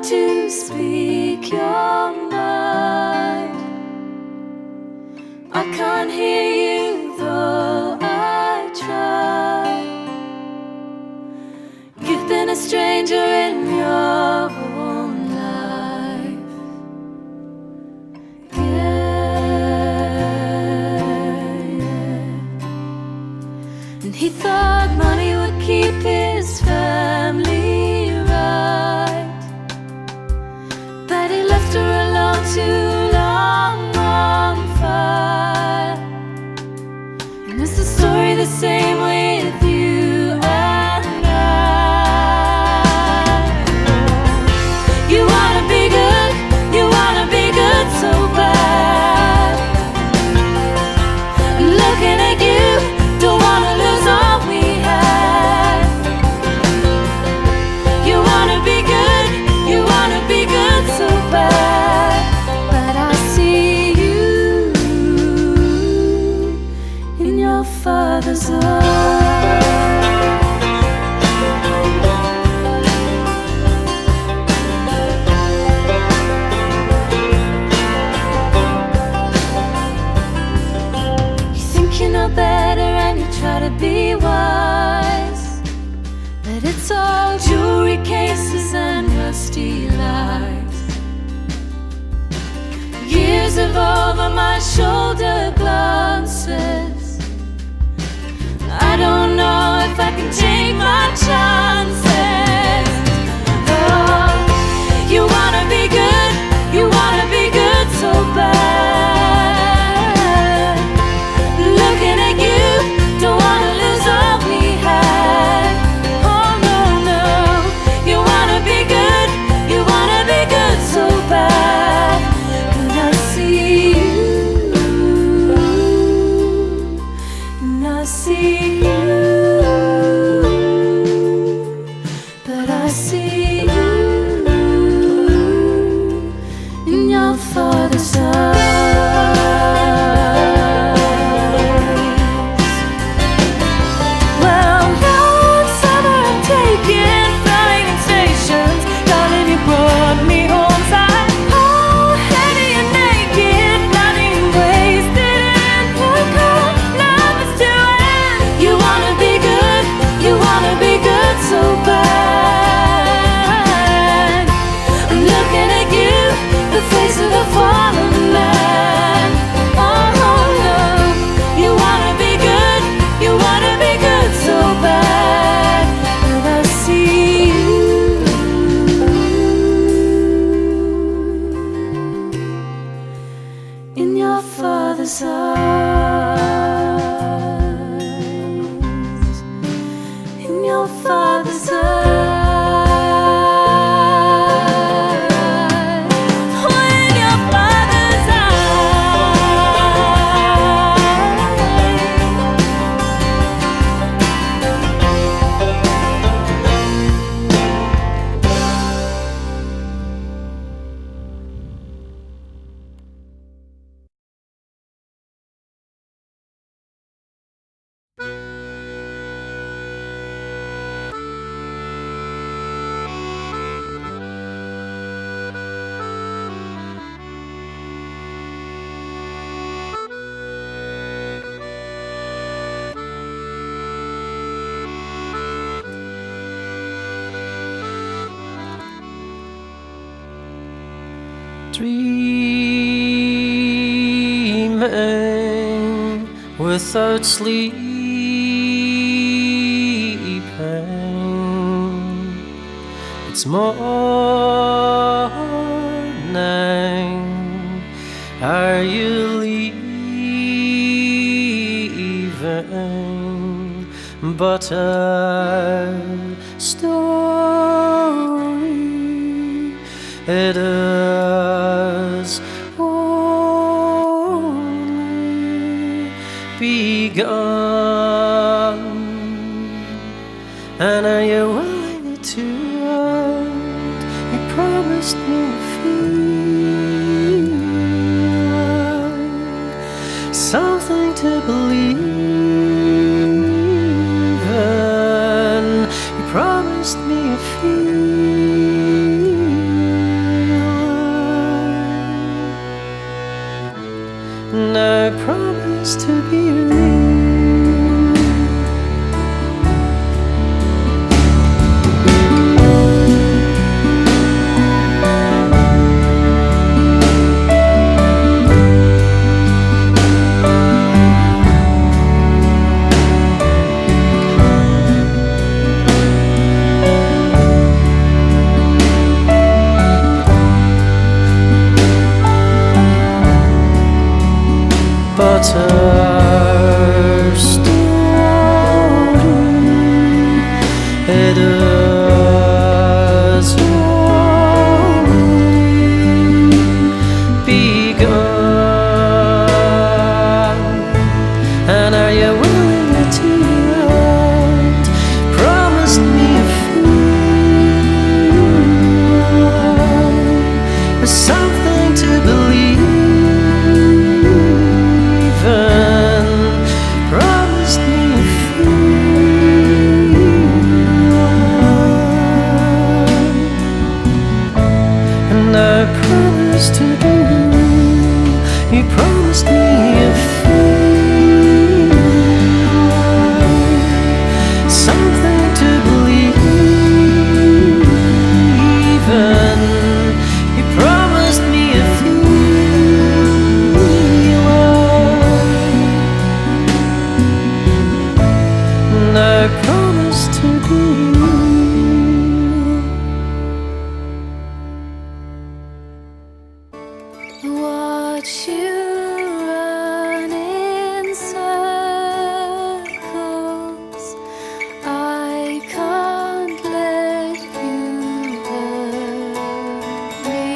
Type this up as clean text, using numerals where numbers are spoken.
love to speak your mind. I can't hear you though I try. You've been a stranger in your own life. Yeah. And he thought money would keep his family right, but he left her alone too long on fire. And is the story the same with you and I? You wanna be good, you wanna be good so bad. Looking at you, don't wanna lose all we had. You wanna be good, you wanna be good so bad. But I see you in your father's eyes. You think you know better and you try to be wise, but it's all jewelry cases and rusty lies. Years of over my shoulder glances. I don't know if I can take my chances. Oh, you wanna be good, you wanna be good so bad. Looking at you, don't wanna lose all we had. Oh no, no, you wanna be good, you wanna be good so bad. But I see you, and I see you, but I see you in your father's eyes. Well, notes ever I've taken, flying in stations, darling, you brought me home tight. Oh, heady and naked, nothing wasted in your car. Love is to end. You wanna be good, you wanna be good so bad. I'm looking at you, the face of a fallen man. Oh no, you wanna be good, you wanna be good so bad. But I see you in your father's eyes, in your father's eyes. Oh, in your father's Dreaming without sleeping, it's morning. Are you leaving? But a story it has only begun. And are you willing to end? You promised me a feeling, something to believe in. You promised me a feeling, and I promise to be real. But our story, it has only begun. And are you willing to end? Promised me a future, something to believe. Promised me a future, and I promised to be real. You promised me a future, something to believe in. You promised me a and I promise to be Watch you run in circles. I can't let you hurt me.